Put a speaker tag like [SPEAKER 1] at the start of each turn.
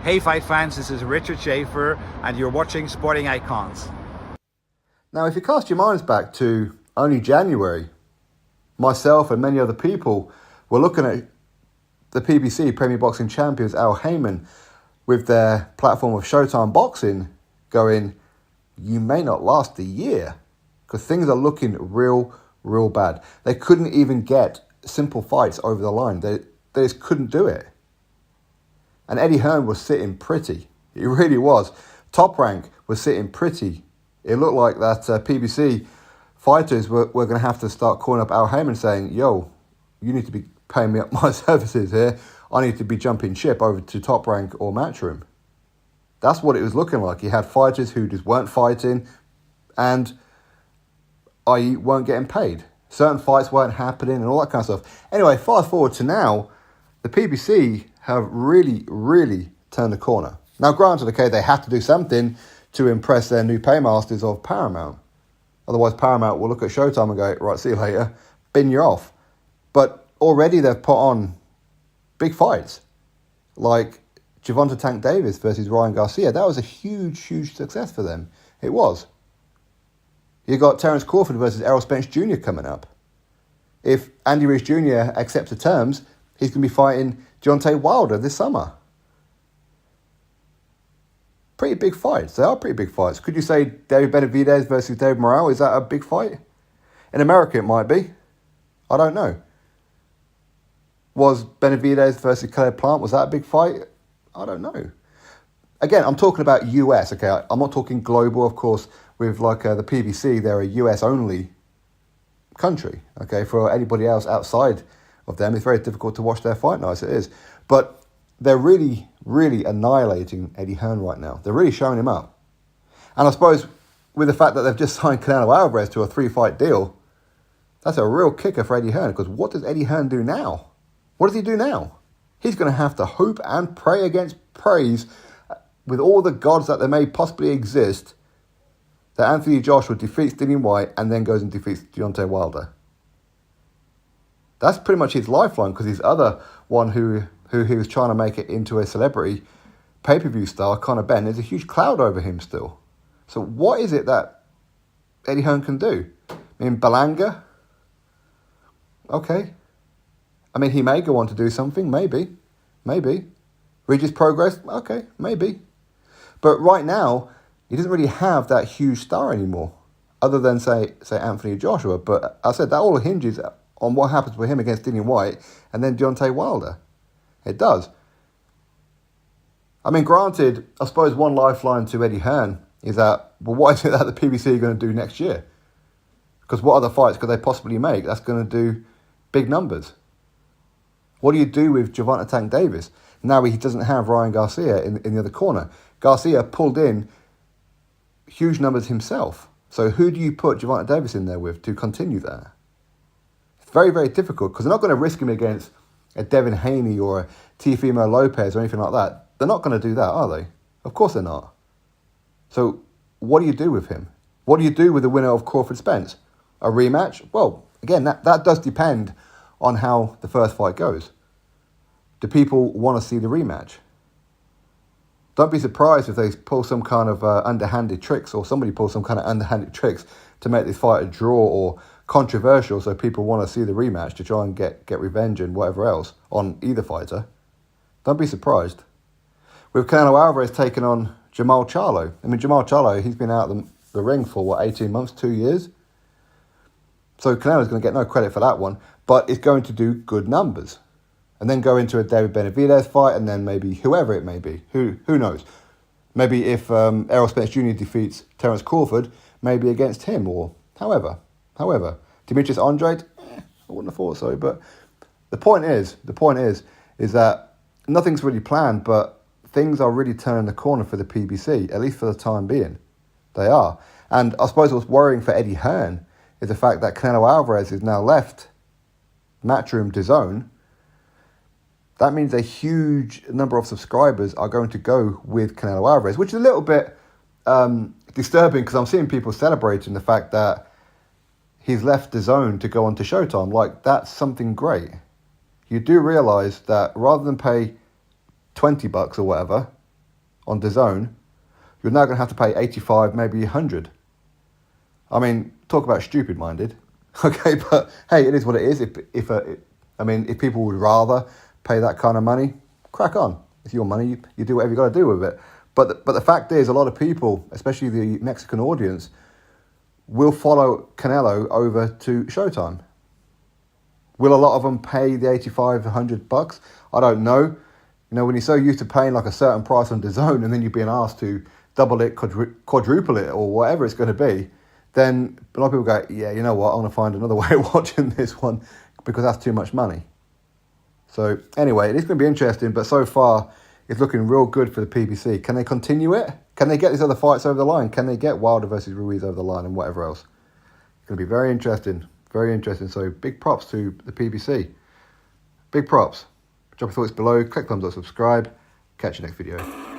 [SPEAKER 1] Hey fight fans, this is Richard Schaefer and you're watching Sporting Icons.
[SPEAKER 2] Now, if you cast your minds back to only January, myself and many other people were looking at the PBC Premier Boxing Champions Al Haymon with their platform of Showtime Boxing going, you may not last a year because things are looking real bad. They couldn't even get simple fights over the line. They just couldn't do it. And Eddie Hearn was sitting pretty. He really was. Top Rank was sitting pretty. It looked like that PBC fighters were going to have to start calling up Al Haymon saying, yo, you need to be paying me up my services here. I need to be jumping ship over to Top Rank or Matchroom. That's what it was looking like. He had fighters who just weren't fighting and, i.e., weren't getting paid. Certain fights weren't happening and all that kind of stuff. Anyway, fast forward to now, the PBC have really turned the corner. Now, granted, okay, they have to do something to impress their new paymasters of Paramount. Otherwise, Paramount will look at Showtime and go, right, see you later, bin you off. But already they've put on big fights, like Gervonta Tank Davis versus Ryan Garcia. That was a huge success for them. It was. You got Terence Crawford versus Errol Spence Jr. coming up. If Andy Ruiz Jr. accepts the terms, he's going to be fighting Deontay Wilder this summer. Pretty big fights. They are pretty big fights. Could you say David Benavidez versus David Morrell? Is that a big fight? In America, it might be. I don't know. Was Benavidez versus Caleb Plant, was that a big fight? I don't know. Again, I'm talking about US, okay? I'm not talking global, of course. With like the PBC, they're a US-only country, okay? For anybody else outside of them, it's very difficult to watch their fight nights, it is. But they're really annihilating Eddie Hearn right now. They're really showing him up. And I suppose with the fact that they've just signed Canelo Alvarez to a 3-fight deal, that's a real kicker for Eddie Hearn, because what does Eddie Hearn do now? What does he do now? He's going to have to hope and pray against praise with all the gods that there may possibly exist that Anthony Joshua defeats Dillian Whyte and then goes and defeats Deontay Wilder. That's pretty much his lifeline, because his other one who he was trying to make it into a celebrity pay-per-view star, Conor Benn, there's a huge cloud over him still. So what is it that Eddie Hearn can do? I mean, Belanga? Okay. I mean, he may go on to do something, maybe. Regis Progress? Okay, maybe. But right now, he doesn't really have that huge star anymore, other than, say Anthony Joshua. But I said that all hinges on what happens with him against Dillian Whyte and then Deontay Wilder. It does. I mean, granted, I suppose one lifeline to Eddie Hearn is that, well, what is it that the PBC are going to do next year? Because what other fights could they possibly make that's going to do big numbers? What do you do with Gervonta Tank Davis? Now he doesn't have Ryan Garcia in the other corner. Garcia pulled in huge numbers himself. So who do you put Gervonta Davis in there with to continue that? It's very difficult, because they're not going to risk him against a Devin Haney or a Teofimo Lopez or anything like that. They're not going to do that, are they? Of course they're not. So what do you do with him? What do you do with the winner of Crawford Spence? A rematch? Well, again, that does depend on how the first fight goes. Do people want to see the rematch? Don't be surprised if they pull some kind of underhanded tricks, or somebody pulls some kind of underhanded tricks to make this fight a draw or controversial, so people want to see the rematch to try and get revenge and whatever else on either fighter. Don't be surprised. With Canelo Alvarez taking on Jermall Charlo. I mean, Jermall Charlo, he's been out of the ring for, 18 months, 2 years? So Canelo's going to get no credit for that one, but it's going to do good numbers. And then go into a David Benavidez fight, and then maybe whoever it may be. Who knows? Maybe if Errol Spence Jr. defeats Terence Crawford, maybe against him, or however. Demetrius Andrade, I wouldn't have thought so. But the point is that nothing's really planned, but things are really turning the corner for the PBC, at least for the time being. They are. And I suppose what's worrying for Eddie Hearn is the fact that Canelo Alvarez is now left Matchroom DAZN. That means a huge number of subscribers are going to go with Canelo Alvarez, which is a little bit disturbing, because I'm seeing people celebrating the fact that he's left DAZN to go on to Showtime. Like, that's something great. You do realise that rather than pay $20 or whatever, on DAZN, you're now going to have to pay 85, maybe 100. I mean, talk about stupid-minded. Okay, but hey, it is what it is. If people would rather pay that kind of money, crack on. It's your money. You do whatever you got to do with it. But the fact is, a lot of people, especially the Mexican audience, will follow Canelo over to Showtime. Will a lot of them pay the 85, 100 bucks? I don't know. You know, when you're so used to paying like a certain price on DAZN and then you're being asked to double it, quadruple it, or whatever it's going to be, then a lot of people go, yeah, you know what, I'm going to find another way of watching this one because that's too much money. So anyway, it's going to be interesting, but so far it's looking real good for the PBC. Can they continue it? Can they get these other fights over the line? Can they get Wilder versus Ruiz over the line and whatever else? It's going to be very interesting, very interesting. So big props to the PBC. Big props. Drop your thoughts below, click thumbs up, subscribe. Catch you next video.